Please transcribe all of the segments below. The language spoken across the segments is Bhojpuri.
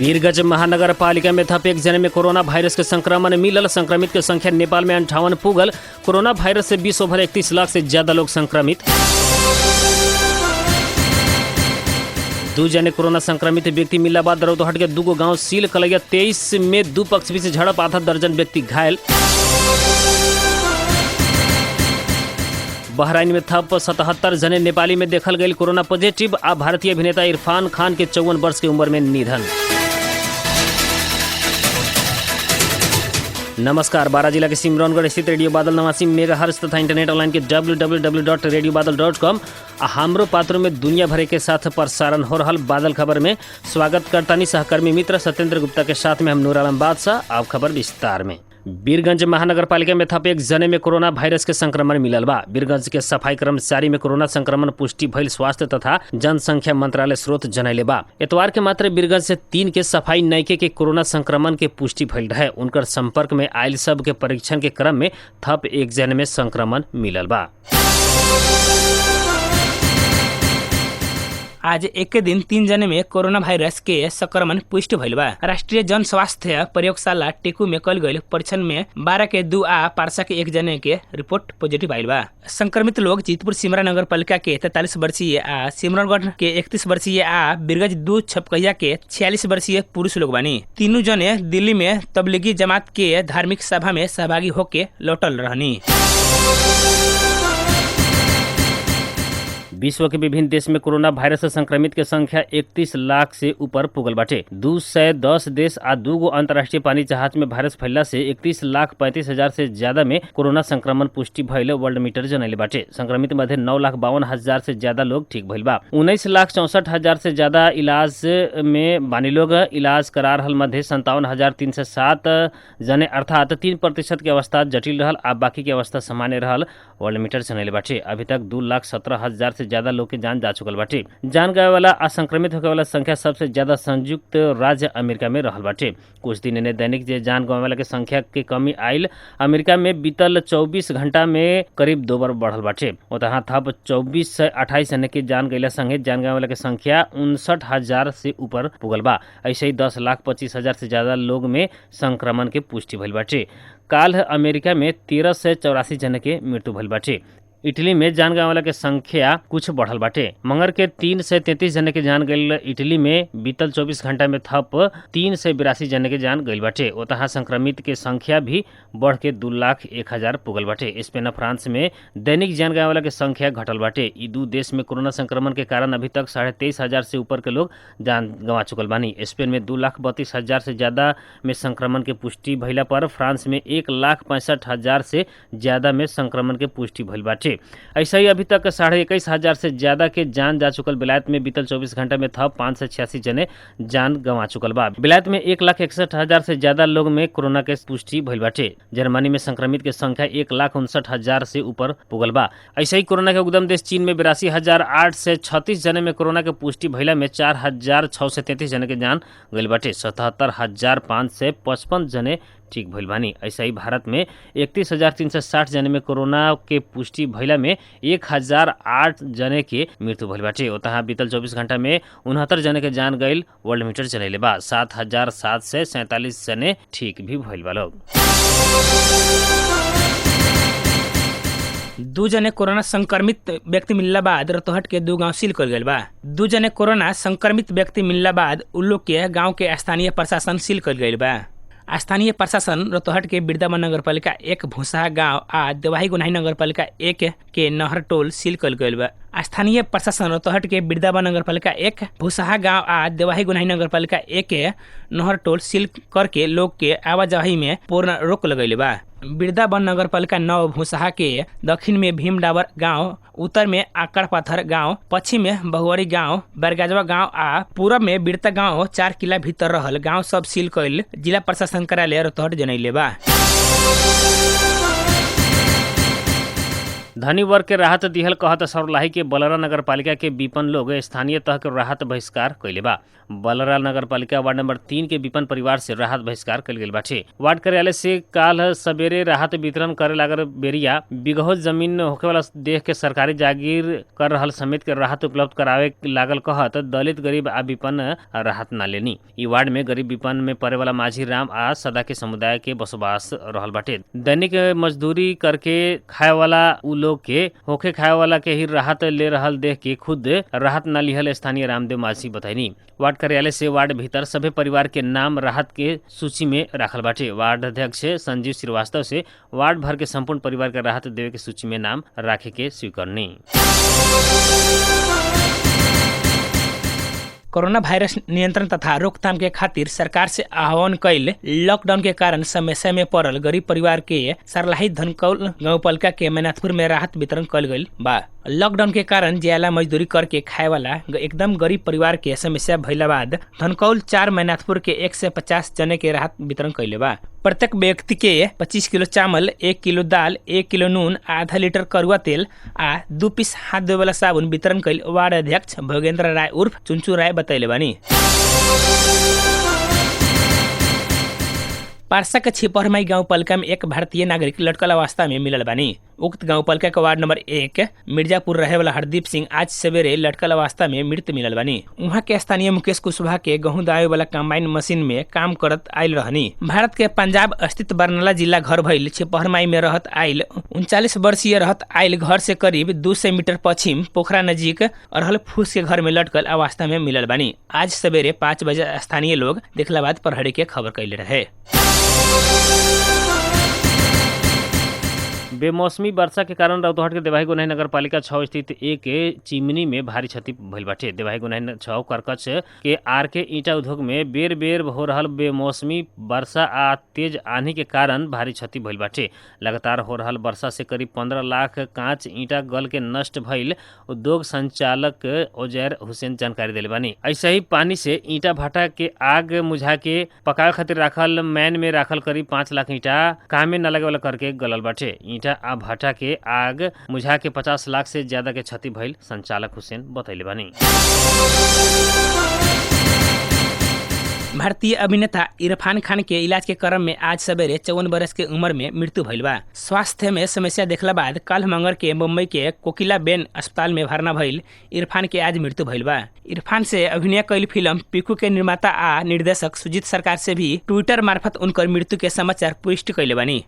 वीरगंज महानगर पालिका में थप एक जने में कोरोना वायरस के संक्रमण मिलल। संक्रमित के संख्या नेपाल में 58 पुगल। कोरोना वायरस से 20/31 लाख से ज्यादा लोग संक्रमित। 2 जने कोरोना संक्रमित व्यक्ति मिलला बाद रौतहट के 2 गांव सील कलैया 23 में 2 पक्ष बीच झड़प, आधा दर्जन व्यक्ति घायल। बहराइन में थप 77 जने नेपाली में देखल गई कोरोना पॉजिटिव। आ भारतीय अभिनेता इरफान खान के 54 वर्ष की उम्र में निधन। नमस्कार। बारा जिला के सिमरौनगढ़ स्थित रेडियो बादल 89 मेगाहर्ट्ज तथा इंटरनेट ऑनलाइन के www.radiobadal.com आ हमरो पात्रों में दुनिया भर के साथ प्रसारण हो रहा बादल खबर में स्वागत करतानी सहकर्मी मित्र सत्येंद्र गुप्ता के साथ में हम नूर आलम बादशाह। अब खबर विस्तार में। वीरगंज महानगर पालिका में थप एक जने में कोरोना वायरस के संक्रमण मिलल बा। वीरगंज के सफाई कर्मचारी में कोरोना संक्रमण पुष्टि भइल स्वास्थ्य तथा जनसंख्या मंत्रालय स्रोत जनैले बा। एतवार के मात्र वीरगंज से 3 के सफाई नैके के कोरोना संक्रमण के पुष्टि भइल रहे। उनकर संपर्क में आयल सब के परीक्षण के क्रम में थप एक जने में संक्रमण मिलल बा। आज एक दिन 3 जने में कोरोना वायरस के संक्रमण पुष्टि भइल बा। राष्ट्रीय जन स्वास्थ्य प्रयोगशाला टेकू में कल गईल परीक्षण में 12 के 2 आ पारसा के 1 जने के रिपोर्ट पॉजिटिव आयल बा। संक्रमित लोग जीतपुर सिमरा नगर पालिका के 43 वर्षीय आ सिमरौनगढ़ के 31 वर्षीय आ वीरगंज 2 छपकहिया के 46 वर्षीय पुरुष लोग बानी। तीनों जने दिल्ली में तबलीगी जमात के धार्मिक सभा में सहभागी होके लौटल रहनी। विश्व के विभिन्न देश में कोरोना वायरस से संक्रमित के संख्या 31 लाख से ऊपर पुगल बाटे। 210 देश आ 2 अंतर्राष्ट्रीय पानी जहाज में वायरस फैलला से 31,35,000 से ज्यादा में कोरोना संक्रमण पुष्टि भइल वर्ल्ड मीटर जनैले बाटे। संक्रमित मध्य 9,52,000 से ज्यादा लोग ठीक भइल बा। 19,64,000 से ज्यादा इलाज में बानी लोग इलाज करा रहल मध्य 57,307 जने अर्थात 3% की अवस्था जटिल रहल आ बाकी की अवस्था सामान्य रहल वर्ल्ड मीटर जनैले बाटे। अभी तक 2,17,000 से ज्यादा लोग के जान जा चुकल बाटे। जान गए वाला आ संक्रमित होने वाला संख्या सबसे ज्यादा संयुक्त राज्य अमेरिका में रहल बाटे। कुछ दिन ने दैनिक जे जान गए वाला के संख्या के कमी आयल अमेरिका में बीतल 24 घंटा में करीब 2 बार बढ़ल बाटे। वहाँ थप 24 से 28 जने के जान गए संगे जान गए वाला के संख्या 59,000 से ऊपर पुगल बा। ऐसे ही 10,25,000 से ज्यादा लोग में संक्रमण के पुष्टि भइल बाटे। काल अमेरिका में 13 से 84 जने के मृत्यु भइल बाटे। इटली में जान गए वाला के संख्या कुछ बढ़ल बाटे। मंगर के 3 से 33 जने के जान गईल इटली में बीतल 24 घंटा में थप 3 से 82 जने के जान गईल बाटे। वहाँ संक्रमित के संख्या भी बढ़ के 2,01,000 पुगल बाटे। स्पेन और फ्रांस में दैनिक जान गए वाला के संख्या घटल बाटे। ई 2 देश में कोरोना संक्रमण के कारण अभी तक 23,500 से ऊपर के लोग जान गंवा चुकल बानी। स्पेन में 2,32,000 से ज्यादा में संक्रमण के पुष्टि भइला पर फ्रांस में 1,65,000 से ज्यादा में संक्रमण के पुष्टि भइल बाटे। ऐसा ही अभी तक 21,500 से ज्यादा के जान जा चुकल बेलायत में बीतल 24 घंटा में थप 5 से 86 जने जान गंवा चुकल बा। बेलायत में 1,61,000 से ज्यादा लोग में कोरोना के पुष्टि भइल बाटे। जर्मनी में संक्रमित के संख्या 1,59,000 से ऊपर पुगल बा। ऐसे ही कोरोना के उद्गम देश चीन में 82,008 से 36 जने में कोरोना के पुष्टि भइला में 4,633 जने के जान गइल बाटे। 77,500 से 55 जने ठीक भइल बानी। ऐसा ही भारत में 31,360 जने में कोरोना के पुष्टि भइला में 1,008 जने के मृत्यु भइल बाटे। वहाँ बीतल 24 घंटा में 69 जने के जान गईल वर्ल्ड मीटर चलैले बा। 7,747 जने ठीक भी भइल बा लोग। 2 जने कोरोना संक्रमित व्यक्ति मिलला बाद रतोहट के 2 गांव सील कर गईल बा। 2 जने कोरोना संक्रमित व्यक्ति मिलला बाद उ लोग के गांव के स्थानीय प्रशासन सील कर गईल बा। स्थानीय प्रशासन रतोहट के बिरदाबा नगर पालिका 1 भूसा गांव आ देवाही गुनाही नगर पालिका 1 के नहर टोल सील कर गईल बा। स्थानीय प्रशासन रतोहट के बिरदाबा नगर पालिका 1 भूसाहा गांव आ देवाही गुनाही नगर पालिका 1 के नहर टोल सील करके लोग के आवाजाही में पूर्ण रोक लगैले बा। बिरदावन नगर पालिका 9 भूसाहा के दक्षिण में भीम डाबर गांव, उत्तर में आकड़ पाथर गांव, पश्चिम में बहुवरी गांव, बरगाजवा गांव आ पूरब में बिरता गांव 4 किला भीतर रहल गांव सब सील कइल जिला प्रशासन कार्यालय रतोहट जनैले बा। धनी वर्ग के राहत दिहल कहत सर्लाही के बलरा नगर पालिका के विपन्न लोग स्थानीय तह के राहत बहिष्कार कैले बा। बलरा नगर पालिका वार्ड नंबर 3 के विपन्न परिवार से राहत बहिष्कार कल गेल बाटे। वार्ड कार्यालय से काल सवेरे राहत वितरण करे लागल बेरिया बिगहो जमीन होखे वाला देख के सरकारी जागीर कर रहल समेत के राहत उपलब्ध करावे लागल कहत दलित गरीब आ विपन्न राहत ना लेनी। ई वार्ड में गरीब विपन्न में पड़े वाला माझी राम आ सदा के समुदाय के बसोबास रहल बाटे। दैनिक मजदूरी करके खाए वाला उ लोग के होखे खाए वाला के ही राहत ले रहल देख के खुद राहत ना लिहल स्थानीय रामदेव माझी बताइनी। वार्ड कार्यालय से वार्ड भीतर सभी परिवार के नाम राहत के सूची में राखल बाटे। वार्ड अध्यक्ष संजीव श्रीवास्तव से वार्ड भर के संपूर्ण परिवार के राहत देवे के सूची में नाम राखे के स्वीकारनी। कोरोना वायरस नियंत्रण तथा रोकथाम के खातिर सरकार से आह्वान कैल लॉकडाउन के कारण समस्या में पड़ल गरीब परिवार के सर्लाही धनकौल गाउँपालिका के मैनाथपुर में राहत वितरण कल गई बा। लॉकडाउन के कारण ज्याला मजदूरी करके खाए वाला एकदम गरीब परिवार के समस्या भइला बाद धनकौल 4 मैनाथपुर के 150 जने के राहत वितरण कैले बा। प्रत्येक व्यक्ति के 25 किलो चावल, 1 किलो दाल, 1 किलो नून, आधा लीटर करुआ तेल आ 2 पीस हाथ धोए वाला साबुन वितरण कैल वार्ड अध्यक्ष भोगेंद्र राय उर्फ चुनचू राय बतैले बानी। पारसा के छिपरमाई गाउँपालिका में एक भारतीय नागरिक लटकल अवस्था में मिलल बानी। उक्त गाउँपालिका के वार्ड नंबर 1 मिर्जापुर रहे वाला हरदीप सिंह आज सवेरे लटकल अवस्था में मृत मिलल बानी। वहाँ के स्थानीय मुकेश कुशवाहा के गेहूं दावे वाला कंबाइन मशीन में काम करत आयल रहनी। भारत के पंजाब स्थित बरनाला जिला घर भइल छिपरमाई में रहत आयल 39 वर्षीय रहत आयल घर से करीब 200 मीटर पश्चिम पोखरा नजीक अरहल फूस के घर में लटकल अवस्था में मिलल बानी। आज सवेरे 5 बजे स्थानीय लोग देखला बाद प्रहरी के खबर कैले रहे। बेमौसमी वर्षा के कारण रौतहट के देवाही गोनाही नगर पालिका 6 स्थित एक चिमनी में भारी क्षति भइल बाटे। देवाही गोनाही 6 करकच के आर के ईंटा उद्योग में बेर बेर हो रहल बेमौसमी वर्षा आ तेज आंधी के कारण भारी क्षति भइल बाटे। लगातार हो रहल वर्षा से करीब 15 लाख कांच ईंटा गल के नष्ट भइल उद्योग संचालक ओजैर हुसैन जानकारी दिले बानी। ऐसे ही पानी से ईंटा भाटा के आग मुझा के पकावे खातिर राखल मैन में राखल करीब 5 लाख ईंटा कामे न लगे वाला करके गलल बाटे। ईंटा आ भाटा के आग मुझा के 50 लाख से ज्यादा के क्षति भइल संचालक हुसैन बतैले बानी। भारतीय अभिनेता इरफान खान के इलाज के क्रम में आज सवेरे 54 बरस के उम्र में मृत्यु भइल बा। स्वास्थ्य में समस्या देखला बाद कल मंगर के मुंबई के कोकिला बेन अस्पताल में भर्ना भइल इरफान के आज मृत्यु भइल बा। इरफान से अभिनय कैल फिल्म पीकू के निर्माता आ निर्देशक सुजीत सरकार से भी ट्विटर मार्फत उनकर मृत्यु के समाचार पुष्टि कैले बानी।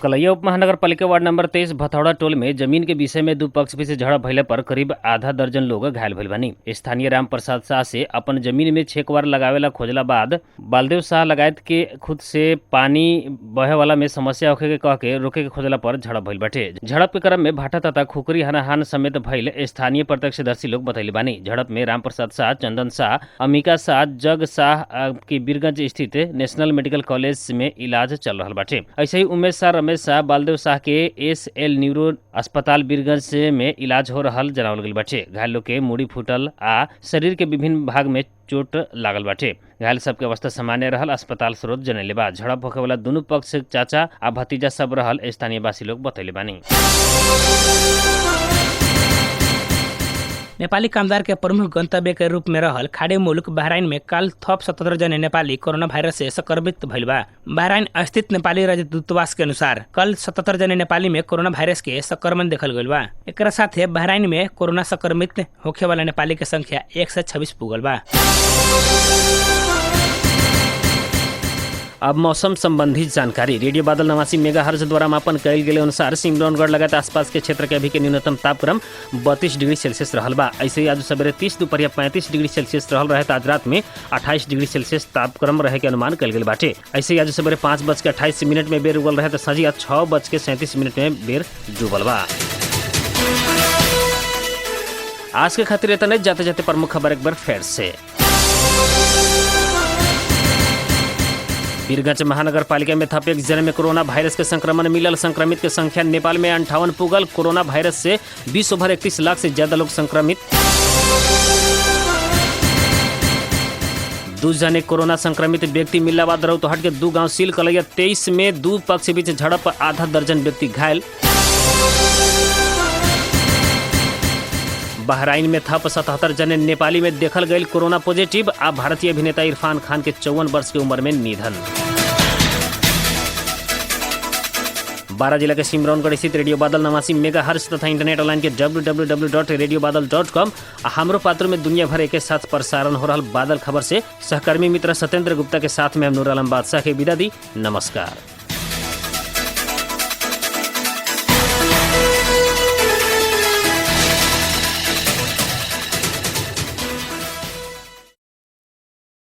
कलैया उप महानगर पालिका वार्ड नंबर 23 भथौड़ा टोल में जमीन के विषय में 2 पक्ष बीच झड़प भइले पर करीब आधा दर्जन लोग घायल भइल बानी। स्थानीय राम प्रसाद शाह से अपन जमीन में 6 बार लगावेला खोजला बाद बालदेव शाह लगायत के खुद से पानी बहे वाला में समस्या होखे के कह के रोके के खोजला पर झड़प भइल बाटे। झड़प के क्रम में भाटा तथा खुकरी हानाहान समेत भइल स्थानीय प्रत्यक्षदर्शी लोग बतैले बानी। झड़प में राम प्रसाद शाह, चंदन शाह, अमिका शाह, जग शाह की बीरगंज स्थित नेशनल मेडिकल कॉलेज में इलाज चल रहा बाटे। ऐसे ही उमेश शाह, रमेश शाह, बालदेव शाह के SL न्यूरो अस्पताल बीरगंज में इलाज हो रहल जनावल गइल बाटे। घायल लोग के मुड़ी फूटल आ शरीर के विभिन्न भाग में चोट लागल बाटे। घायल सबके अवस्था सामान्य रहल अस्पताल स्रोत जनैले बा। झड़प होखे वाला दुनू पक्ष चाचा आ भतीजा सब रहल स्थानीय वासी लोग बतैले बानी। नेपाली कामदार के प्रमुख गंतव्य के रूप में रहल खाड़ी मुल्क बहराइन में कल थप 77 जने नेपाली कोरोना वायरस से संक्रमित भइल बा। बहराइन स्थित नेपाली राजदूतावास के अनुसार कल 77 जने नेपाली में कोरोना वायरस के संक्रमण देखल गइल बा। एकरा साथे बहराइन में कोरोना संक्रमित होखे वाला नेपाली के संख्या 126 पुगल बा। अब मौसम संबंधी जानकारी। रेडियो बादल 89 मेगाहर्ज द्वारा मापन कयल गेल अनुसार सिमरौनगढ़ लगायत आसपास के क्षेत्र के अभी के न्यूनतम तापक्रम 32 डिग्री सेल्सियस रहल बा। ऐसे ही आज सवेरे 30 दोपहरिया 35 डिग्री सेल्सियस रहल रहे। आज रात में 28 डिग्री सेल्सियस तापक्रम रहे के अनुमान कयल गेल बाटे। ऐसे ही आज सवेरे 5:28 में बेर उगल रहे तो संझिया 6:37 में बेर डूबल बा। आज के खातिर इतना जाते जाते प्रमुख खबर एक बार फिर से। बीरगंज महानगर पालिका में थप 1 जने में कोरोना वायरस के संक्रमण मिलल। संक्रमित के संख्या नेपाल में 58 पुगल। कोरोना वायरस से 20 ओवर 31 लाख से ज्यादा लोग संक्रमित। दू जने कोरोना संक्रमित व्यक्ति मिलला बाद रौतहट के 2 गांव सील कल। 23 में 2 पक्ष के बीच झड़प, आधा दर्जन व्यक्ति घायल। बहराइन में थप 77 जने नेपाली में देखल गई कोरोना पॉजिटिव। आ भारतीय अभिनेता इरफान खान के 54 वर्ष की उम्र में निधन। 12 जिला के सिमरौनगढ़ स्थित रेडियो बादल 89 मेगाहर्ट्ज तथा इंटरनेट ऑनलाइन के www.radiobadal.com आ हमरो पात्र में दुनिया भर एक साथ प्रसारण हो रहा बादल खबर से सहकर्मी मित्र सत्येंद्र गुप्ता के साथ में हम नूर आलम बादशाह के विदा दी। नमस्कार।